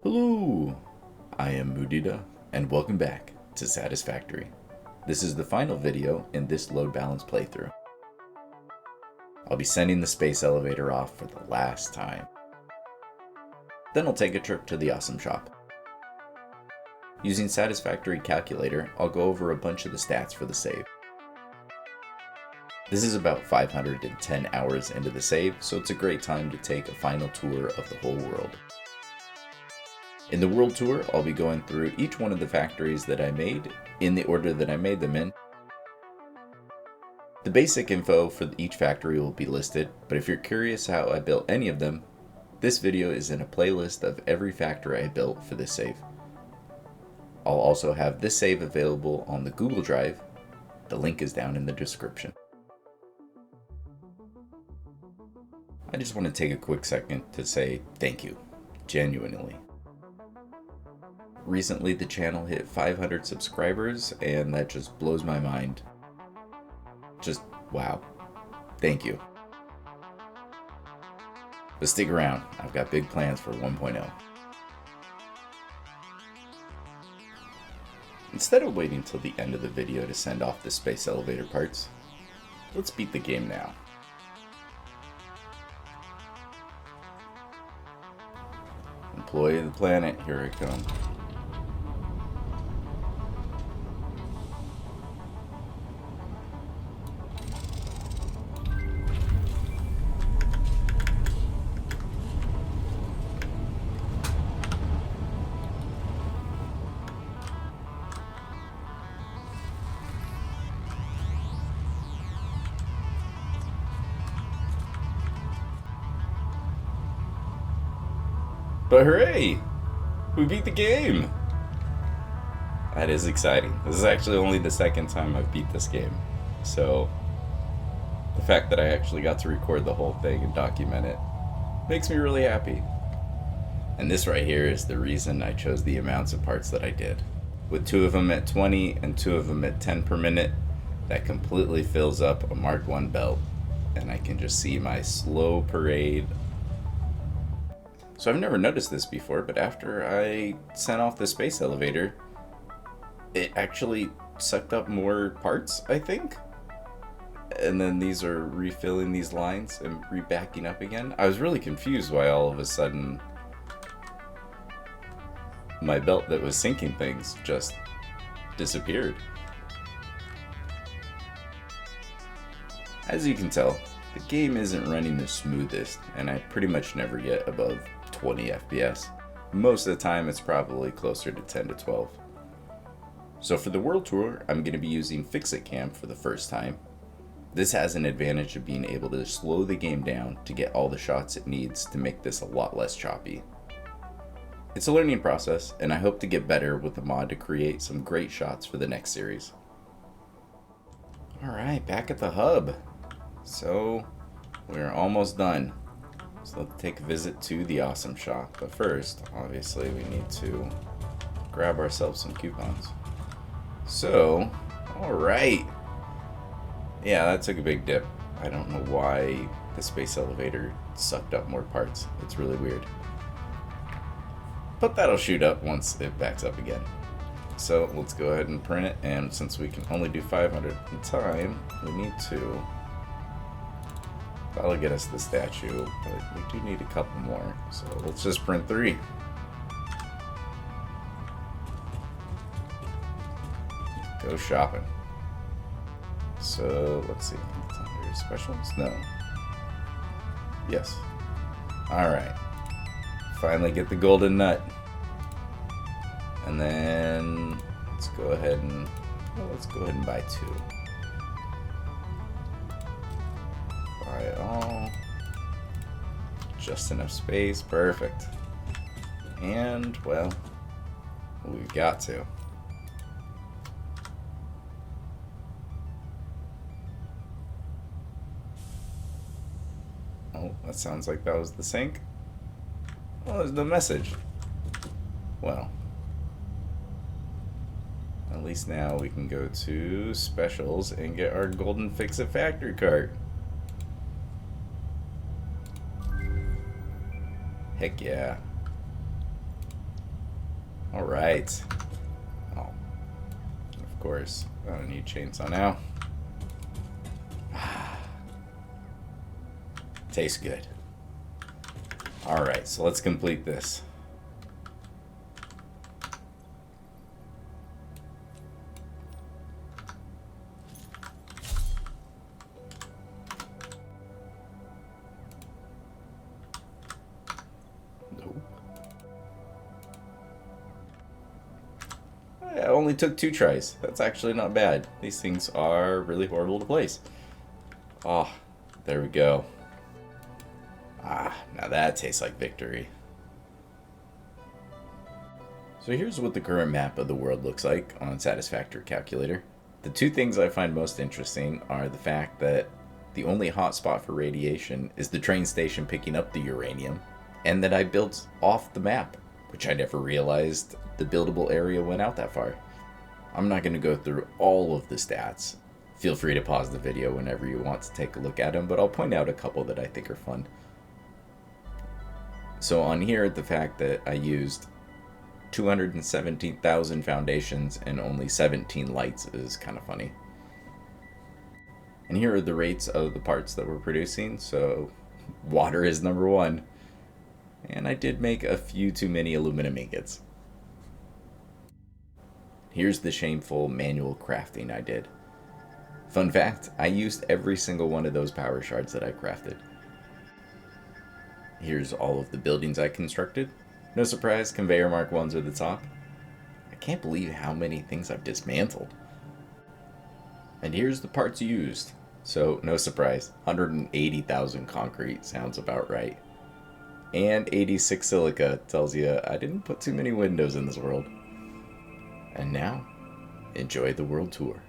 Hello, I am Mudita, and welcome back to Satisfactory. This is the final video in this load balance playthrough. I'll be sending the space elevator off for the last time. Then I'll take a trip to the awesome shop. Using Satisfactory calculator, I'll go over a bunch of the stats for the save. This is about 510 hours into the save, so it's a great time to take a final tour of the whole world. In the world tour, I'll be going through each one of the factories that I made in the order that I made them in. The basic info for each factory will be listed, but if you're curious how I built any of them, this video is in a playlist of every factory I built for this save. I'll also have this save available on the Google Drive. The link is down in the description. I just want to take a quick second to say thank you, genuinely. Recently the channel hit 500 subscribers and that just blows my mind. Just wow. Thank you. But stick around, I've got big plans for 1.0. Instead of waiting till the end of the video to send off the space elevator parts, let's beat the game now. Employee of the planet, here I come. But hooray! We beat the game! That is exciting. This is actually only the second time I've beat this game. So, the fact that I actually got to record the whole thing and document it makes me really happy. And this right here is the reason I chose the amounts of parts that I did. With 2 of them at 20 and 2 of them at 10 per minute, that completely fills up a Mark I belt. And I can just see my slow parade. So I've never noticed this before, but after I sent off the space elevator, it actually sucked up more parts, I think. And then these are refilling these lines and rebacking up again. I was really confused why all of a sudden my belt that was sinking things just disappeared. As you can tell, the game isn't running the smoothest, and I pretty much never get above 20 FPS. Most of the time it's probably closer to 10 to 12. So for the world tour, I'm going to be using FicsitCam for the first time. This has an advantage of being able to slow the game down to get all the shots it needs to make this a lot less choppy. It's a learning process, and I hope to get better with the mod to create some great shots for the next series. Alright, back at the hub. So, we're almost done. So let's take a visit to the awesome shop. But first, obviously, we need to grab ourselves some coupons. So, alright. Yeah, that took a big dip. I don't know why the space elevator sucked up more parts. It's really weird. But that'll shoot up once it backs up again. So let's go ahead and print it. And since we can only do 500 at a time, we need to... That'll get us the statue, but we do need a couple more. So let's just print 3. Go shopping. So let's see. Under specials? No. Yes. Alright. Finally get the golden nut. And then let's go ahead and buy 2. Buy it all. Just enough space. Perfect. And, well, we've got to. Oh, that sounds like that was the sink. Oh, there's no message. Well, at least now we can go to specials and get our golden Ficsit factory cart. Heck yeah. Alright. Oh, of course. I don't need chainsaw now. Tastes good. Alright, so let's complete this. Nope. It only took 2 tries. That's actually not bad. These things are really horrible to place. Oh, there we go. Ah, now that tastes like victory. So here's what the current map of the world looks like on Satisfactory Calculator. The 2 things I find most interesting are the fact that the only hotspot for radiation is the train station picking up the uranium, and that I built off the map, which I never realized the buildable area went out that far. I'm not going to go through all of the stats. Feel free to pause the video whenever you want to take a look at them, but I'll point out a couple that I think are fun. So on here, the fact that I used 217,000 foundations and only 17 lights is kind of funny. And here are the rates of the parts that we're producing. So water is number 1. And I did make a few too many aluminum ingots. Here's the shameful manual crafting I did. Fun fact, I used every single one of those power shards that I crafted. Here's all of the buildings I constructed. No surprise, conveyor mark ones are the top. I can't believe how many things I've dismantled. And here's the parts used. So, no surprise, 180,000 concrete sounds about right. And 86 silica tells you I didn't put too many windows in this world. And now, enjoy the world tour.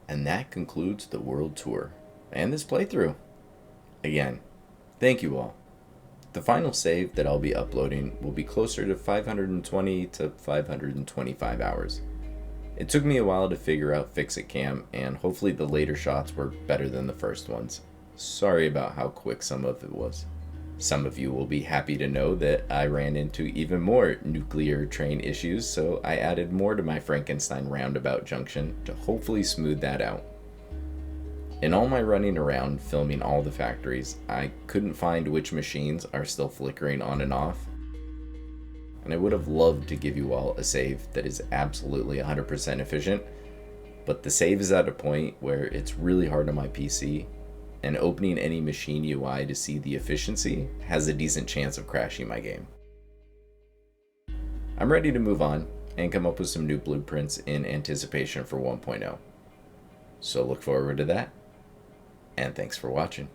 And that concludes the world tour and this playthrough. Again, thank you all. The final save that I'll be uploading will be closer to 520 to 525 hours. It took me a while to figure out FicsitCam, and hopefully the later shots were better than the first ones. Sorry about how quick some of it was. Some of you will be happy to know that I ran into even more nuclear train issues, so I added more to my Frankenstein roundabout junction to hopefully smooth that out. In all my running around filming all the factories, I couldn't find which machines are still flickering on and off, and I would have loved to give you all a save that is absolutely 100% efficient, but the save is at a point where it's really hard on my PC, and opening any machine UI to see the efficiency has a decent chance of crashing my game. I'm ready to move on and come up with some new blueprints in anticipation for 1.0. So look forward to that, and thanks for watching.